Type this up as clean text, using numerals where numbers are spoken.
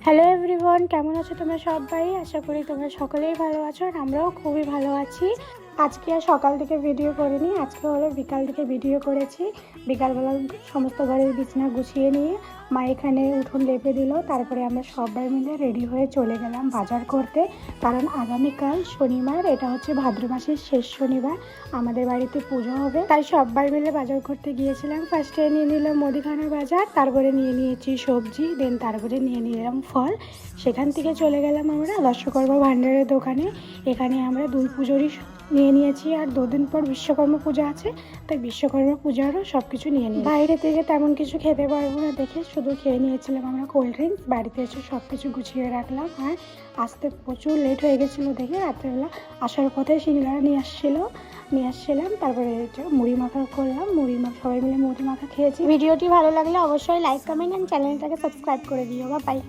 Hello everyone, কেমন আছো তোমরা সবাই? আশা করি তোমরা সকলেই ভালো আছো আর আমরাও খুবই ভালো আছি। আজকে আর সকাল থেকে ভিডিও করিনি, আজকে হলো বিকাল থেকে ভিডিও করেছি। বিকালবেলা সমস্ত ঘরের বিছানা গুছিয়ে নিয়ে মা এখানে উঠোন লেপে দিল, তারপরে আমরা সবাই মিলে রেডি হয়ে চলে গেলাম বাজার করতে। কারণ আগামীকাল শনিবার, এটা হচ্ছে ভাদ্র মাসের শেষ শনিবার, আমাদের বাড়িতে পুজো হবে, তাই সবাই মিলে বাজার করতে গিয়েছিলাম। ফার্স্টে নিয়ে নিলাম মুদিখানার বাজার, তারপরে নিয়ে নিয়েছি সবজি, দেন তারপরে নিয়ে নিলাম ফল। সেখান থেকে চলে গেলাম আমরা দর্শকর্মা ভাণ্ডারের দোকানে। এখানে আমরা দুই পুজোরই নিয়ে নিয়েছি, আর দুদিন পর বিশ্বকর্মা পূজা আছে, তাই বিশ্বকর্মা পূজারও সব কিছু নিয়ে নিই। বাইরে থেকে তেমন কিছু খেতে পারবো না দেখে শুধু খেয়ে নিয়েছিলাম আমরা কোল্ড ড্রিঙ্কস। বাড়িতে এসে সব কিছু গুছিয়ে রাখলাম, আর আসতে প্রচুর লেট হয়ে গেছিলো দেখে রাত্রেবেলা আসার পথে সিঙ্গারা নিয়ে আসছিলাম। তারপরে মুড়ি মাখা করলাম, সবাই মিলে মুড়ি মাখা খেয়েছি। ভিডিওটি ভালো লাগলে অবশ্যই লাইক, কমেন্ট অ্যান্ড চ্যানেলটাকে সাবস্ক্রাইব করে দিও। বাই।